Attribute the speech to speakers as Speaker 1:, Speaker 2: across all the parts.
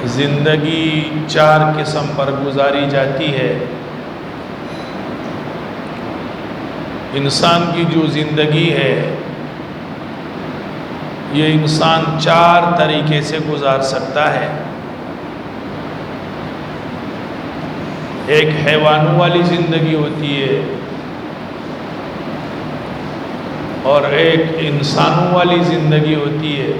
Speaker 1: زندگی 4 قسم پر گزاری جاتی ہے۔ انسان کی جو زندگی ہے یہ انسان 4 طریقے سے گزار سکتا ہے۔ ایک حیوانوں والی زندگی ہوتی ہے، اور ایک انسانوں والی زندگی ہوتی ہے،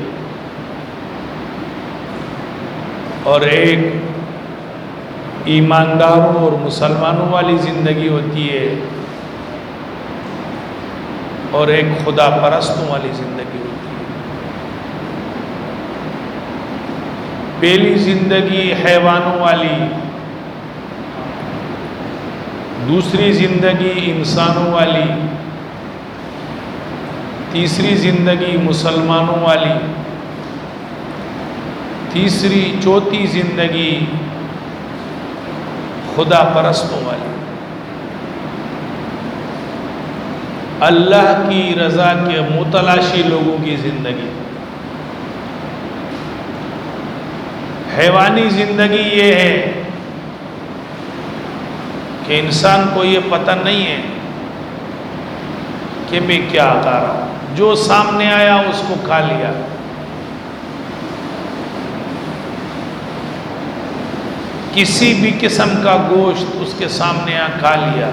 Speaker 1: اور ایک ایمانداروں اور مسلمانوں والی زندگی ہوتی ہے، اور ایک خدا پرستوں والی زندگی ہوتی ہے۔ پہلی زندگی حیوانوں والی، دوسری زندگی انسانوں والی، تیسری زندگی مسلمانوں والی، چوتھی زندگی خدا پرستوں والی۔ اللہ کی رضا کے متلاشی لوگوں کی زندگی۔ حیوانی زندگی یہ ہے کہ انسان کو یہ پتہ نہیں ہے کہ میں کیا کر رہا ہوں، جو سامنے آیا اس کو کھا لیا۔ کسی بھی قسم کا گوشت اس کے سامنے کھا لیا،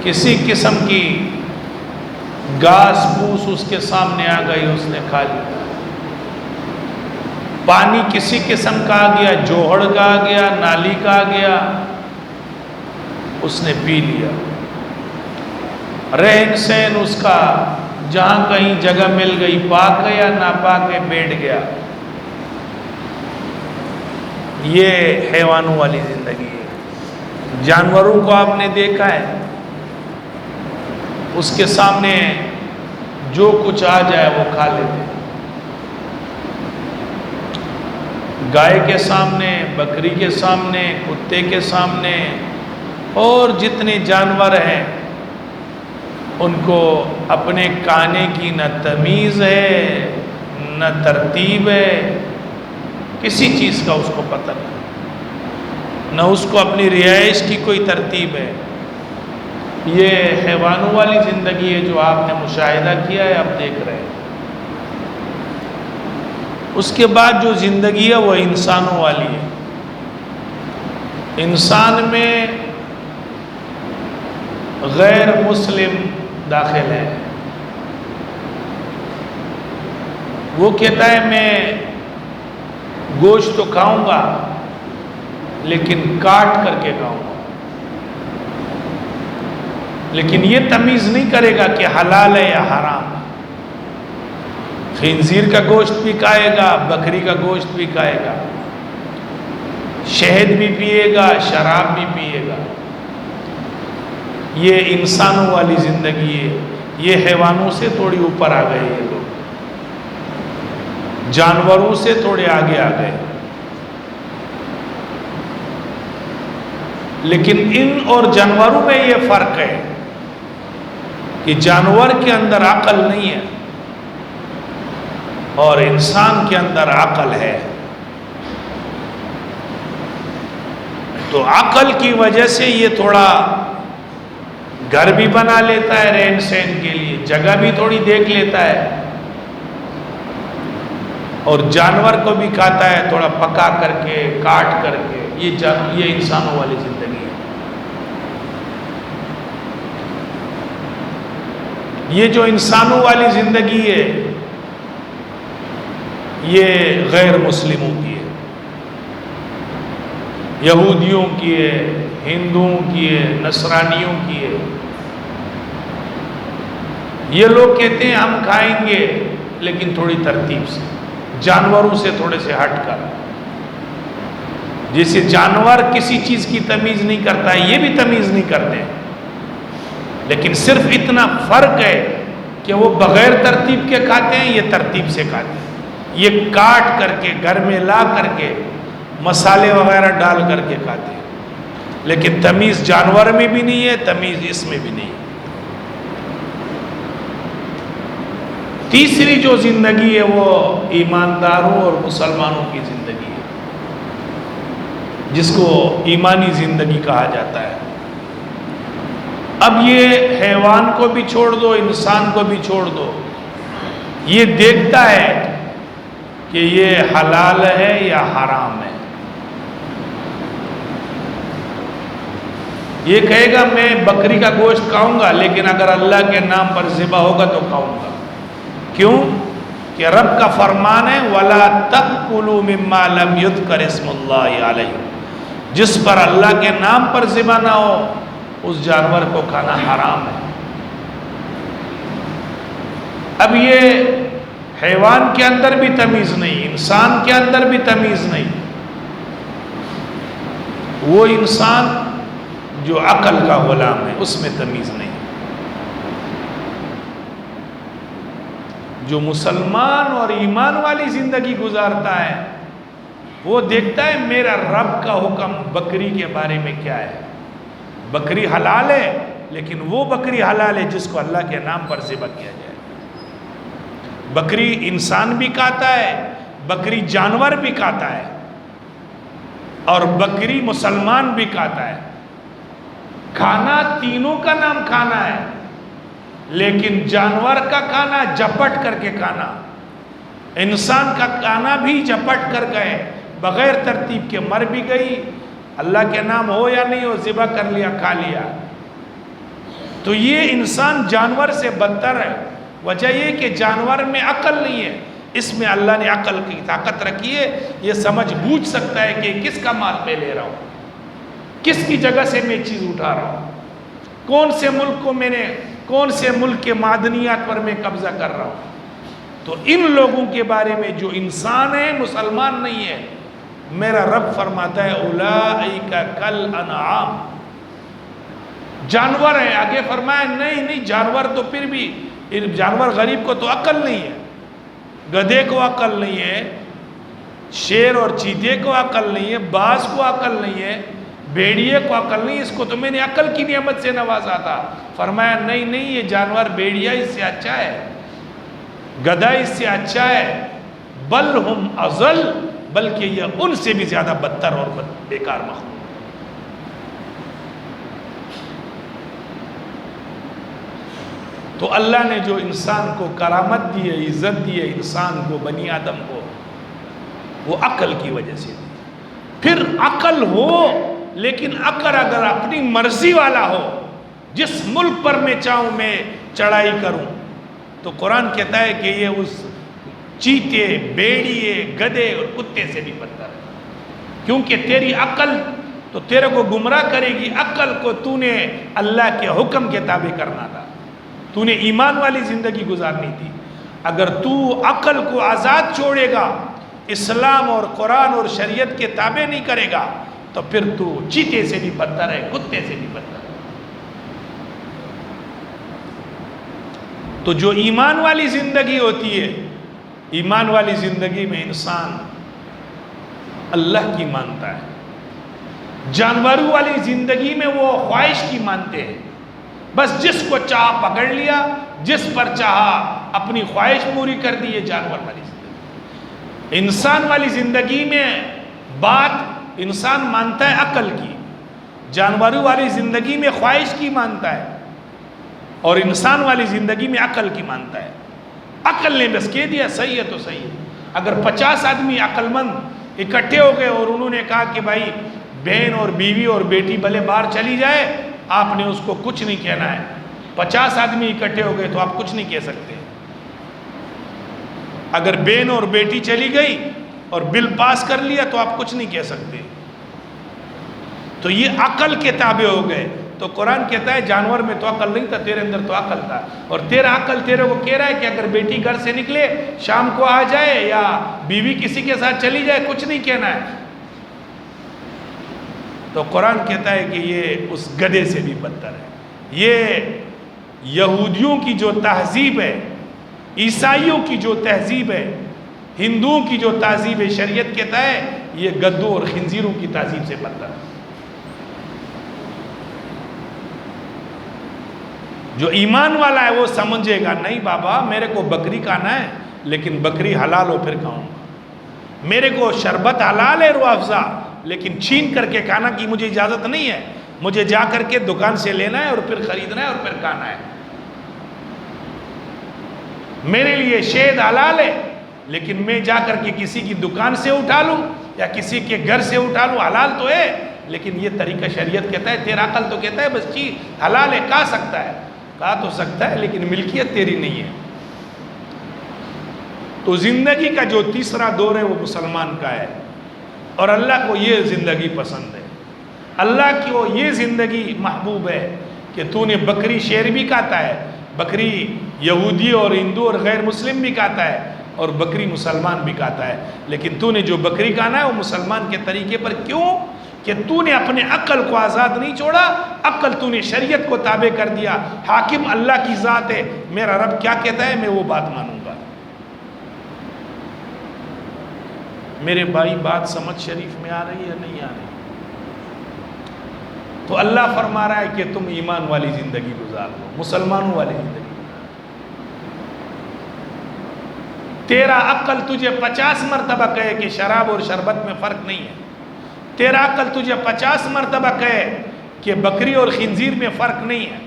Speaker 1: کسی قسم کی گھاس پھوس اس کے سامنے آ گئی، اس نے کھا لیا۔ پانی کسی قسم کا آ گیا، جوہڑ کا آ گیا، نالی کا آ گیا، اس نے پی لیا۔ رہن سہن اس کا جہاں کہیں جگہ مل گئی، پاک ہے یا ناپاک ہے، بیٹھ گیا۔ یہ حیوانوں والی زندگی ہے۔ جانوروں کو آپ نے دیکھا ہے، اس کے سامنے جو کچھ آ جائے وہ کھا لیتے ہیں۔ گائے کے سامنے، بکری کے سامنے، کتے کے سامنے، اور جتنے جانور ہیں ان کو اپنے کھانے کی نہ تمیز ہے نہ ترتیب ہے، کسی چیز کا اس کو پتہ نہیں، نہ اس کو اپنی رہائش کی کوئی ترتیب ہے۔ یہ حیوانوں والی زندگی ہے جو آپ نے مشاہدہ کیا ہے، آپ دیکھ رہے ہیں۔ اس کے بعد جو زندگی ہے وہ انسانوں والی ہے۔ انسان میں غیر مسلم داخل ہے۔ وہ کہتا ہے میں گوشت تو کھاؤں گا لیکن کاٹ کر کے کھاؤں گا، لیکن یہ تمیز نہیں کرے گا کہ حلال ہے یا حرام ہے۔ خنزیر کا گوشت بھی کھائے گا، بکری کا گوشت بھی کھائے گا، شہد بھی پیے گا، شراب بھی پیے گا۔ یہ انسانوں والی زندگی ہے۔ یہ حیوانوں سے تھوڑی اوپر آ گئے، یہ لوگ جانوروں سے تھوڑے آگے آ گئے۔ لیکن ان اور جانوروں میں یہ فرق ہے کہ جانور کے اندر عقل نہیں ہے اور انسان کے اندر عقل ہے۔ تو عقل کی وجہ سے یہ تھوڑا گھر بھی بنا لیتا ہے رہن سہن کے لیے، جگہ بھی تھوڑی دیکھ لیتا ہے، اور جانور کو بھی کھاتا ہے تھوڑا پکا کر کے، کاٹ کر کے۔ یہ انسانوں والی زندگی ہے۔ یہ جو انسانوں والی زندگی ہے یہ غیر مسلموں کی ہے، یہودیوں کی ہے، ہندوؤں کی ہے، نصرانیوں کی ہے۔ یہ لوگ کہتے ہیں ہم کھائیں گے لیکن تھوڑی ترتیب سے، جانوروں سے تھوڑے سے ہٹ کر۔ جیسے جانور کسی چیز کی تمیز نہیں کرتا ہے، یہ بھی تمیز نہیں کرتے، لیکن صرف اتنا فرق ہے کہ وہ بغیر ترتیب کے کھاتے ہیں، یہ ترتیب سے کھاتے ہیں۔ یہ کاٹ کر کے، گھر میں لا کر کے، مسالے وغیرہ ڈال کر کے کھاتے ہیں، لیکن تمیز جانور میں بھی نہیں ہے، تمیز اس میں بھی نہیں ہے۔ تیسری جو زندگی ہے وہ ایمانداروں اور مسلمانوں کی زندگی ہے، جس کو ایمانی زندگی کہا جاتا ہے۔ اب یہ حیوان کو بھی چھوڑ دو، انسان کو بھی چھوڑ دو، یہ دیکھتا ہے کہ یہ حلال ہے یا حرام ہے۔ یہ کہے گا میں بکری کا گوشت کھاؤں گا، لیکن اگر اللہ کے نام پر ذبح ہوگا تو کھاؤں گا۔ کیوں؟ کہ رب کا فرمان ہے وَلَا تَأْكُلُوا مِمَّا لَمْ يُذْكَرِ اسْمُ اللَّهِ عَلَيْهِ، جس پر اللہ کے نام پر ذبح نہ ہو اس جانور کو کھانا حرام ہے۔ اب یہ حیوان کے اندر بھی تمیز نہیں، انسان کے اندر بھی تمیز نہیں۔ وہ انسان جو عقل کا غلام ہے اس میں تمیز نہیں۔ جو مسلمان اور ایمان والی زندگی گزارتا ہے وہ دیکھتا ہے میرا رب کا حکم بکری کے بارے میں کیا ہے۔ بکری حلال ہے، لیکن وہ بکری حلال ہے جس کو اللہ کے نام پر ذبح کیا جائے۔ بکری انسان بھی کھاتا ہے، بکری جانور بھی کھاتا ہے، اور بکری مسلمان بھی کھاتا ہے۔ کھانا تینوں کا نام کھانا ہے، لیکن جانور کا کھانا جپٹ کر کے کھانا، انسان کا کھانا بھی جپٹ کر گئے، بغیر ترتیب کے مر بھی گئی، اللہ کے نام ہو یا نہیں ہو ذبح کر لیا، کھا لیا۔ تو یہ انسان جانور سے بدتر ہے۔ وجہ یہ کہ جانور میں عقل نہیں ہے، اس میں اللہ نے عقل کی طاقت رکھی ہے، یہ سمجھ بوجھ سکتا ہے کہ کس کا مال میں لے رہا ہوں، کس کی جگہ سے میں چیز اٹھا رہا ہوں، کون سے ملک کو کون سے ملک کے معدنیات پر میں قبضہ کر رہا ہوں۔ تو ان لوگوں کے بارے میں جو انسان ہے، مسلمان نہیں ہے، میرا رب فرماتا ہے اولئک کالانعام، جانور ہے۔ آگے فرمایا نہیں جانور تو پھر بھی، جانور غریب کو تو عقل نہیں ہے، گدھے کو عقل نہیں ہے، شیر اور چیتے کو عقل نہیں ہے، باز کو عقل نہیں ہے، بھیڑیے کو عقل نہیں، اس کو تو میں نے عقل کی نعمت سے نوازا تھا۔ فرمایا نہیں یہ جانور، بھیڑیا اس سے اچھا ہے، گدھا اس سے اچھا ہے، بل ہم اضل، بلکہ یہ ان سے بھی زیادہ بدتر اور بیکار مخلوق۔ تو اللہ نے جو انسان کو کرامت دی ہے، عزت دی ہے، انسان کو، بنی آدم کو، وہ عقل کی وجہ سے دی۔ پھر عقل ہو، لیکن عقل اگر اپنی مرضی والا ہو، جس ملک پر میں چاہوں میں چڑھائی کروں، تو قرآن کہتا ہے کہ یہ اس چیتے، بیڑیے، گدھے اور کتے سے بھی بدتر ہے، کیونکہ تیری عقل تو تیرے کو گمراہ کرے گی۔ عقل کو تو نے اللہ کے حکم کے تابع کرنا تھا، تو نے ایمان والی زندگی گزارنی تھی۔ اگر تو عقل کو آزاد چھوڑے گا، اسلام اور قرآن اور شریعت کے تابع نہیں کرے گا، تو پھر تو چیتے سے بھی بدتر ہے، کتے سے بھی بدتر ہے۔ تو جو ایمان والی زندگی ہوتی ہے، ایمان والی زندگی میں انسان اللہ کی مانتا ہے۔ جانوروں والی زندگی میں وہ خواہش کی مانتے ہیں، بس جس کو چاہا پکڑ لیا، جس پر چاہا اپنی خواہش پوری کر دی، یہ جانور والی زندگی۔ انسان والی زندگی میں بات انسان مانتا ہے عقل کی، جانوروں والی زندگی میں خواہش کی مانتا ہے، اور انسان والی زندگی میں عقل کی مانتا ہے۔ عقل نے بس کہہ دیا صحیح ہے تو صحیح ہے۔ اگر 50 آدمی عقل مند اکٹھے ہو گئے اور انہوں نے کہا کہ بھائی بہن اور بیوی اور بیٹی بھلے باہر چلی جائے، آپ نے اس کو کچھ نہیں کہنا ہے۔ 50 آدمی اکٹھے ہو گئے تو آپ کچھ نہیں کہہ سکتے۔ اگر بہن اور بیٹی چلی گئی اور بل پاس کر لیا تو آپ کچھ نہیں کہہ سکتے۔ تو یہ عقل کے تابع ہو گئے۔ تو قرآن کہتا ہے جانور میں تو عقل نہیں تھا، تیرے اندر تو عقل تھا، اور تیرا عقل تیرے کو کہہ رہا ہے کہ اگر بیٹی گھر سے نکلے، شام کو آ جائے، یا بیوی کسی کے ساتھ چلی جائے، کچھ نہیں کہنا ہے۔ تو قرآن کہتا ہے کہ یہ اس گدھے سے بھی بدتر ہے۔ یہ یہودیوں کی جو تہذیب ہے، عیسائیوں کی جو تہذیب ہے، ہندوؤں کی جو تہذیب ہے، شریعت کہتا ہے یہ گدھوں اور خنزیروں کی تہذیب سے بدتر ہے۔ جو ایمان والا ہے وہ سمجھے گا نہیں بابا میرے کو بکری کھانا ہے لیکن بکری حلال ہو پھر کھاؤں گا، میرے کو شربت حلال ہے روح افزا لیکن چھین کر کے کھانا کی مجھے اجازت نہیں ہے، مجھے جا کر کے دکان سے لینا ہے اور پھر خریدنا ہے اور پھر کھانا ہے، میرے لیے شہد حلال ہے لیکن میں جا کر کے کسی کی دکان سے اٹھا لوں یا کسی کے گھر سے اٹھا لوں حلال تو ہے لیکن یہ طریقہ شریعت کہتا ہے، تیرا عقل تو کہتا ہے بس چیز حلال ہے کھا سکتا ہے، کہا تو سکتا ہے لیکن ملکیت تیری نہیں ہے۔ تو زندگی کا جو تیسرا دور ہے وہ مسلمان کا ہے، اور اللہ کو یہ زندگی پسند ہے، اللہ کو یہ زندگی محبوب ہے کہ تو نے بکری شیر بھی کھاتا ہے، بکری یہودی اور ہندو اور غیر مسلم بھی کھاتا ہے اور بکری مسلمان بھی کھاتا ہے، لیکن تو نے جو بکری کھانا ہے وہ مسلمان کے طریقے پر، کیوں کہ تو نے اپنے عقل کو آزاد نہیں چھوڑا، عقل تو نے شریعت کو تابع کر دیا، حاکم اللہ کی ذات ہے، میرا رب کیا کہتا ہے میں وہ بات مانوں گا۔ میرے بھائی بات سمجھ شریف میں آ رہی ہے نہیں آ رہی؟ تو اللہ فرما رہا ہے کہ تم ایمان والی زندگی گزار لو، مسلمانوں والی زندگی۔ تیرا عقل تجھے 50 مرتبہ کہے کہ شراب اور شربت میں فرق نہیں ہے، تیرا عقل تجھے 50 مرتبہ کہے کہ بکری اور خنزیر میں فرق نہیں ہے،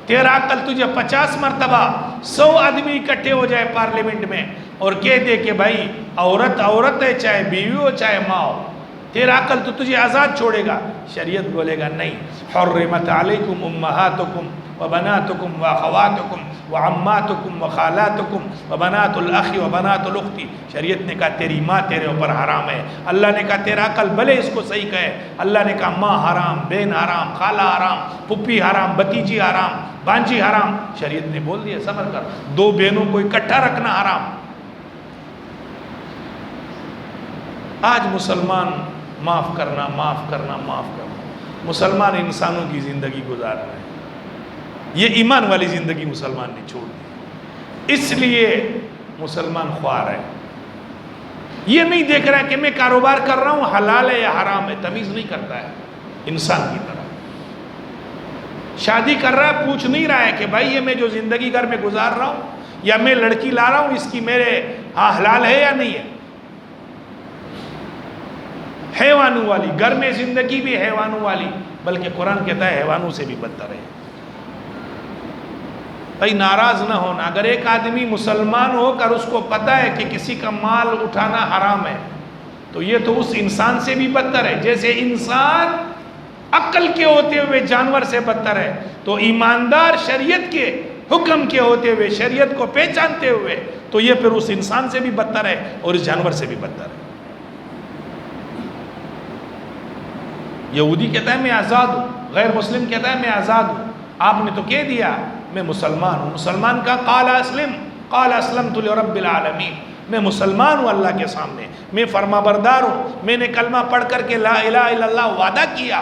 Speaker 1: تیرا عقل تجھے 50 مرتبہ 100 آدمی اکٹھے ہو جائے پارلیمنٹ میں اور کہہ دے کہ بھائی عورت عورت ہے چاہے بیوی ہو چاہے ماں ہو، تیرا عقل تو تجھے آزاد چھوڑے گا، شریعت بولے گا نہیں، حرمت علیکم امہاتکم وبناتکم واخواتکم وعماتکم وخالاتکم وبنات الاخ وبنات الاخت، شریعت نے کہا تیری ماں تیرے اوپر حرام ہے، اللہ نے کہا تیرا عقل بھلے اس کو صحیح کہے، اللہ نے کہا ماں حرام، بہن حرام، خالہ حرام، پھپھی حرام، بتیجی حرام، بانجی حرام، شریعت نے بول دیا صبر کر، 2 بہنوں کو اکٹھا رکھنا حرام۔ آج مسلمان معاف کرنا معاف کرنا معاف کرنا، مسلمان انسانوں کی زندگی گزار رہے ہیں، یہ ایمان والی زندگی مسلمان نے چھوڑ دی، اس لیے مسلمان خوار ہے، یہ نہیں دیکھ رہا ہے کہ میں کاروبار کر رہا ہوں حلال ہے یا حرام ہے، تمیز نہیں کرتا ہے، انسان کی طرح شادی کر رہا ہے پوچھ نہیں رہا ہے کہ بھائی یہ میں جو زندگی گھر میں گزار رہا ہوں یا میں لڑکی لا رہا ہوں اس کی میرے ہاں حلال ہے یا نہیں ہے، حیوانوں والی، گھر میں زندگی بھی حیوانوں والی، بلکہ قرآن کہتا ہے حیوانوں سے بھی بدتر ہے۔ بھائی ناراض نہ ہونا، اگر ایک آدمی مسلمان ہو کر اس کو پتہ ہے کہ کسی کا مال اٹھانا حرام ہے تو یہ تو اس انسان سے بھی بدتر ہے، جیسے انسان عقل کے ہوتے ہوئے جانور سے بدتر ہے تو ایماندار شریعت کے حکم کے ہوتے ہوئے شریعت کو پہچانتے ہوئے تو یہ پھر اس انسان سے بھی بدتر ہے اور اس جانور سے بھی بدتر ہے۔ یہودی کہتا ہے میں آزاد ہوں، غیر مسلم کہتا ہے میں آزاد ہوں، آپ نے تو کہہ دیا میں مسلمان ہوں، مسلمان کا قال اسلم قال اسلمت لرب العالمین، میں مسلمان ہوں اللہ کے سامنے، میں فرما بردار ہوں، میں نے کلمہ پڑھ کر کے لا الہ الا اللہ وعدہ کیا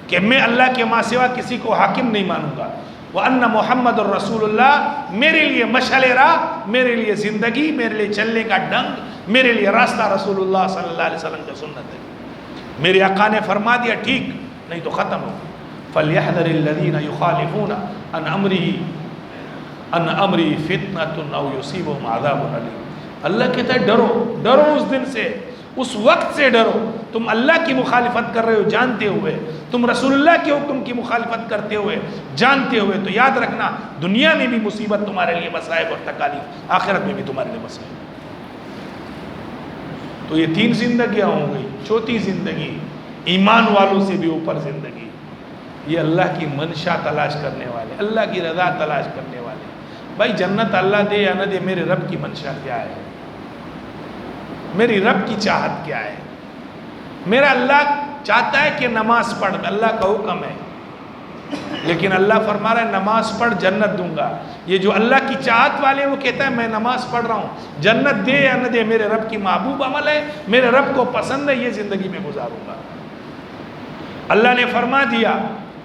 Speaker 1: کہ میں اللہ کے ماں سوا کسی کو حاکم نہیں مانوں گا، وَأَنَّ مُحَمَّدُ الرَّسُولُ اللَّهِ، میرے لیے مشعل راہ، میرے لیے زندگی، میرے لیے چلنے کا ڈنگ، میرے لیے راستہ رسول اللہ صلی اللہ علیہ وسلم کا سنت ہے۔ میرے آقا نے فرما دیا ٹھیک نہیں تو ختم ہو، فَلْيَحْذَرِ الَّذِينَ يُخَالِفُونَ عَنْ أَمْرِهِ فِتْنَةٌ أَوْ يُصِيبُهُمْ عَذَابٌ أَلِيمٌ، اللہ کہتا ہے ڈرو ڈرو اس دن سے، اس وقت سے ڈرو، تم اللہ کی مخالفت کر رہے ہو جانتے ہوئے، تم رسول اللہ کے حکم کی مخالفت کرتے ہوئے جانتے ہوئے، تو یاد رکھنا دنیا میں بھی مصیبت تمہارے لیے مصائب اور تکالیف، آخرت میں بھی تمہارے لیے مصائب۔ تو یہ 3 زندگیاں ہوں گئی، چوتھی زندگی ایمان والوں سے بھی اوپر زندگی، یہ اللہ کی منشا تلاش کرنے والے، اللہ کی رضا تلاش کرنے والے۔ بھائی جنت اللہ دے یا نہ دے، میرے رب کی منشا کیا ہے، میری رب کی چاہت کیا ہے؟ میرا اللہ چاہتا ہے کہ نماز پڑھ، اللہ کا حکم ہے، لیکن اللہ فرما رہا ہے نماز پڑھ جنت دوں گا۔ یہ جو اللہ کی چاہت والے وہ کہتا ہے میں نماز پڑھ رہا ہوں، جنت دے یا نہ دے میرے رب کی محبوب عمل ہے، میرے رب کو پسند ہے، یہ زندگی میں گزاروں گا۔ اللہ نے فرما دیا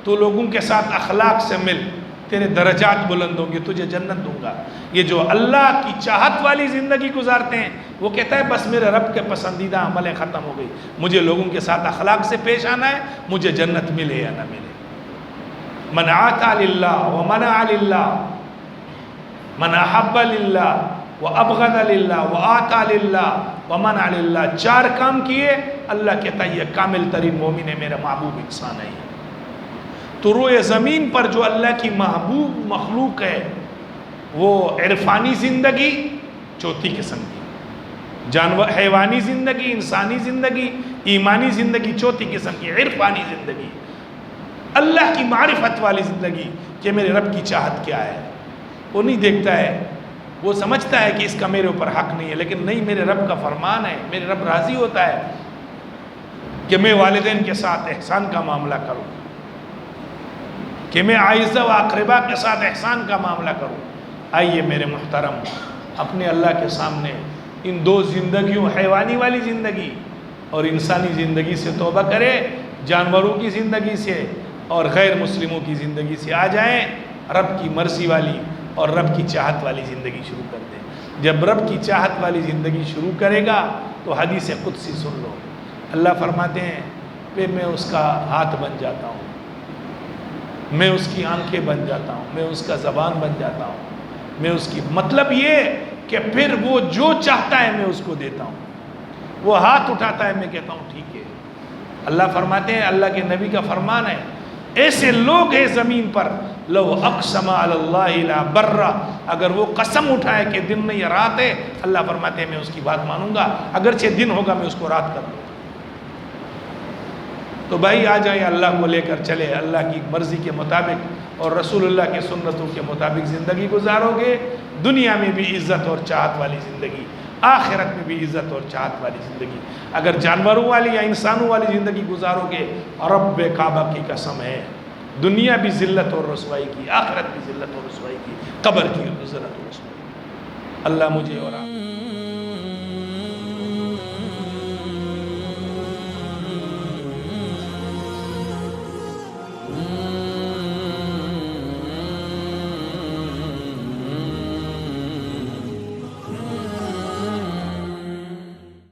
Speaker 1: تو لوگوں کے ساتھ اخلاق سے مل، تیرے درجات بلند ہوں گے، تجھے جنت دوں گا۔ یہ جو اللہ کی چاہت والی زندگی گزارتے ہیں وہ کہتا ہے بس میرے رب کے پسندیدہ عملیں ختم ہو گئی، مجھے لوگوں کے ساتھ اخلاق سے پیش آنا ہے، مجھے جنت ملے یا نہ ملے۔ من آتا للہ ومنع للہ، من احب للہ وابغض للہ وآتا للہ ومنع للہ، 4 کام کیے، اللہ کہتا ہے یہ کامل ترین مومن ہے، میرا محبوب انسان ہے۔ تو روئے زمین پر جو اللہ کی محبوب مخلوق ہے وہ عرفانی زندگی چوتھی قسم کی، جانور حیوانی زندگی، انسانی زندگی، ایمانی زندگی چوتھی قسم کی، عرفانی زندگی، اللہ کی معرفت والی زندگی کہ میرے رب کی چاہت کیا ہے۔ وہ نہیں دیکھتا ہے، وہ سمجھتا ہے کہ اس کا میرے اوپر حق نہیں ہے، لیکن نہیں، میرے رب کا فرمان ہے، میرے رب راضی ہوتا ہے کہ میں والدین کے ساتھ احسان کا معاملہ کروں، کہ میں اعزہ و اقربا کے ساتھ احسان کا معاملہ کروں۔ آئیے میرے محترم، اپنے اللہ کے سامنے ان 2 زندگیوں، حیوانی والی زندگی اور انسانی زندگی سے توبہ کرے، جانوروں کی زندگی سے اور غیر مسلموں کی زندگی سے آ جائیں، رب کی مرضی والی اور رب کی چاہت والی زندگی شروع کر دیں۔ جب رب کی چاہت والی زندگی شروع کرے گا تو حدیث قدسی سن لو، اللہ فرماتے ہیں پھر میں اس کا ہاتھ بن جاتا ہوں، میں اس کی آنکھیں بن جاتا ہوں، میں اس کا زبان بن جاتا ہوں، میں اس کی، مطلب یہ کہ پھر وہ جو چاہتا ہے میں اس کو دیتا ہوں، وہ ہاتھ اٹھاتا ہے میں کہتا ہوں ٹھیک ہے۔ اللہ فرماتے ہیں، اللہ کے نبی کا فرمان ہے، ایسے لوگ ہیں زمین پر، لو اقسم علی اللہ لا برا، اگر وہ قسم اٹھائے کہ دن نہیں رات ہے، اللہ فرماتے ہیں میں اس کی بات مانوں گا، اگرچہ دن ہوگا میں اس کو رات کر دوں گا۔ تو بھائی آ جائیں، اللہ کو لے کر چلے، اللہ کی مرضی کے مطابق اور رسول اللہ کے سنتوں کے مطابق زندگی گزارو گے، دنیا میں بھی عزت اور چاہت والی زندگی، آخرت میں بھی عزت اور چاہت والی زندگی۔ اگر جانوروں والی یا انسانوں والی زندگی گزارو گے، رب کعبہ کی قسم ہے، دنیا بھی ذلت اور رسوائی کی، آخرت بھی ذلت اور رسوائی کی، قبر کی ذلت اور رسوائی۔ اللہ مجھے اور آپ